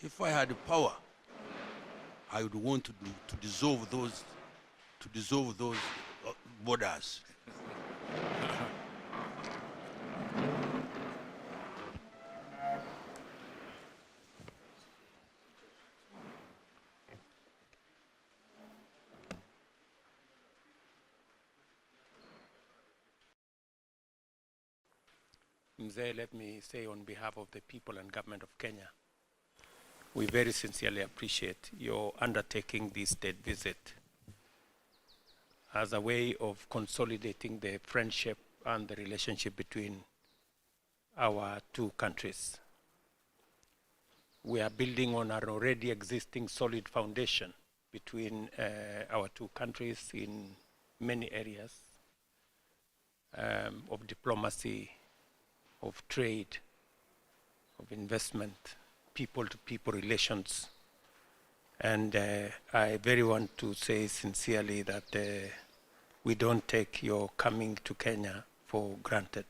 If I had power, I would want to dissolve those borders. Mzee, let me say on behalf of the people and government of Kenya, we very sincerely appreciate your undertaking this state visit as a way of consolidating the friendship and the relationship between our two countries. We are building on an already existing solid foundation between our two countries in many areas of diplomacy, of trade, of investment, people-to-people relations. And I very want to say sincerely that we don't take your coming to Kenya for granted.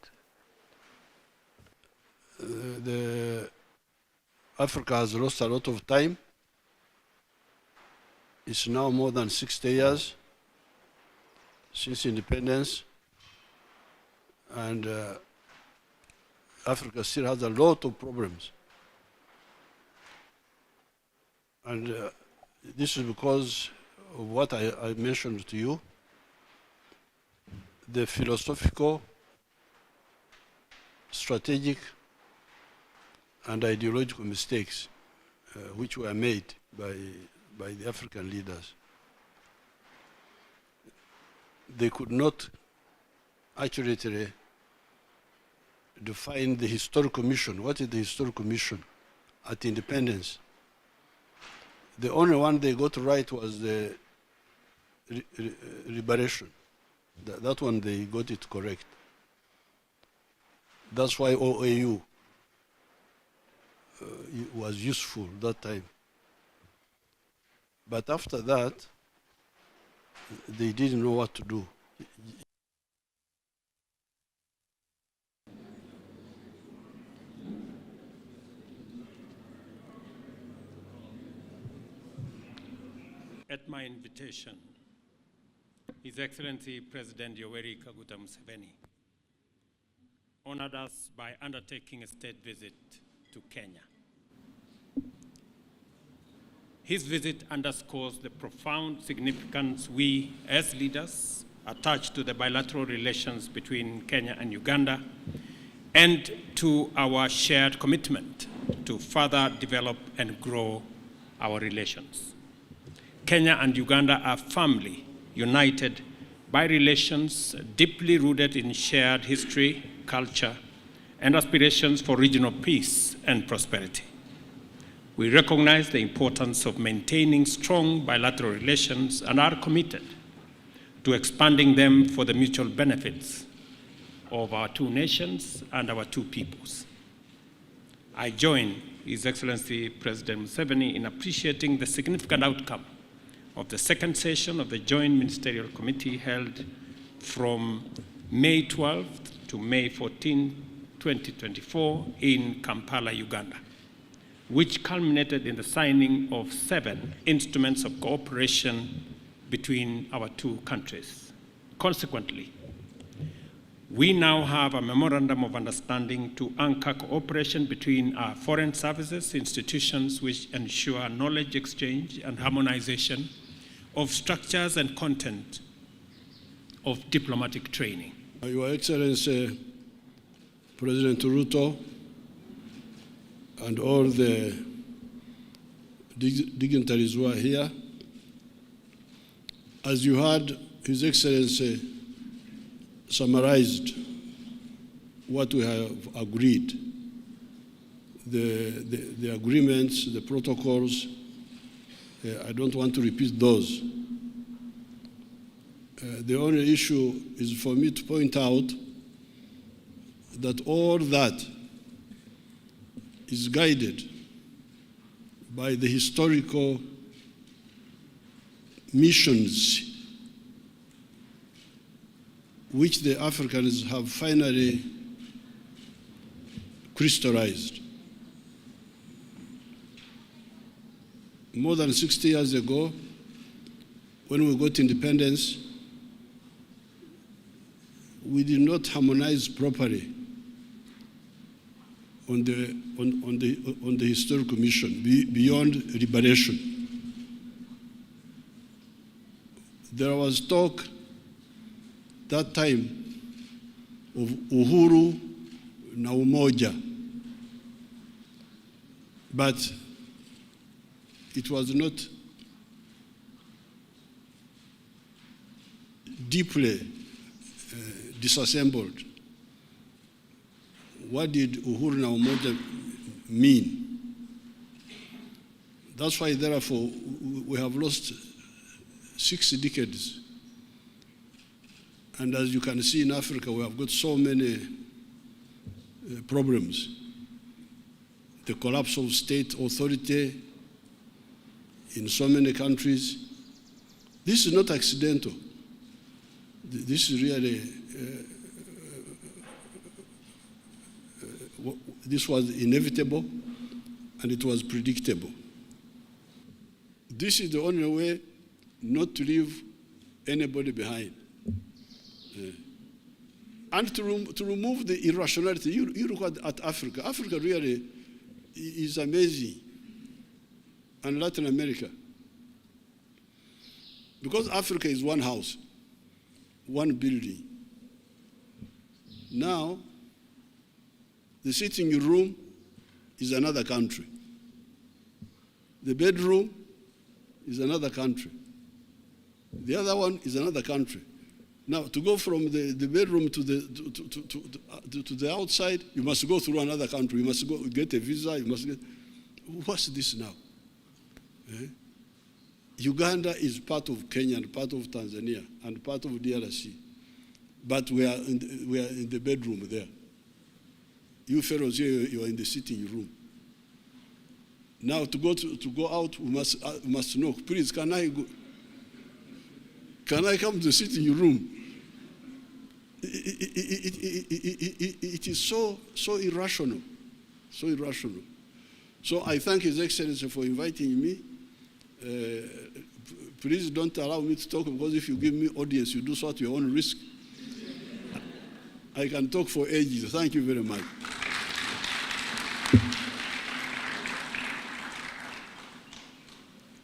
Africa has lost a lot of time. It's now more than 60 years since independence, and Africa still has a lot of problems. And this is because of what I mentioned to you, the philosophical, strategic, and ideological mistakes which were made by the African leaders. They could not accurately define the historical mission. What is the historical mission at independence? The only one they got right was the liberation. That one they got it correct. That's why OAU was useful that time. But after that, they didn't know what to do. At my invitation, His Excellency President Yoweri Kaguta Museveni honored us by undertaking a state visit to Kenya. His visit underscores the profound significance we, as leaders, attach to the bilateral relations between Kenya and Uganda, and to our shared commitment to further develop and grow our relations. Kenya and Uganda are firmly united by relations deeply rooted in shared history, culture, and aspirations for regional peace and prosperity. We recognize the importance of maintaining strong bilateral relations and are committed to expanding them for the mutual benefits of our two nations and our two peoples. I join His Excellency President Museveni in appreciating the significant outcome of the second session of the Joint Ministerial Committee held from May 12th to May 14, 2024 in Kampala, Uganda, which culminated in the signing of 7 instruments of cooperation between our two countries. Consequently, we now have a memorandum of understanding to anchor cooperation between our foreign services institutions, which ensure knowledge exchange and harmonization of structures and content of diplomatic training. Your Excellency, President RUTO, and all the dignitaries who are here, as you heard, His Excellency summarized what we have agreed, the agreements, the protocols. I don't want to repeat those. The only issue is for me to point out that all that is guided by the historical missions which the Africans have finally crystallized. more than 60 years ago, when we got independence, we did not harmonize properly on the historical mission beyond liberation. There was talk that time of uhuru na umoja, but it was not deeply disassembled. What did uhuru na umoja mean? That's why, therefore, we have lost 6 decades. And as you can see in Africa, we have got so many problems. The collapse of state authority in so many countries. This is not accidental. This is really, this was inevitable and it was predictable. This is the only way not to leave anybody behind. And to remove the irrationality. You look at Africa. Africa really is amazing. And Latin America. Because Africa is one house, one building. Now, the sitting room is another country. The bedroom is another country. The other one is another country. Now, to go from the bedroom to the outside, you must go through another country. You must go get a visa. You must get. What's this now? Uganda is part of Kenya and part of Tanzania and part of DRC, but we are in the bedroom there. You fellows here, you are in the sitting room. Now, to go out, we must know. Please, can I go? Can I come to the sitting room? It is so irrational, so irrational. So I thank His Excellency for inviting me. Please don't allow me to talk, because if you give me audience, you do so at your own risk. I can talk for ages. Thank you very much.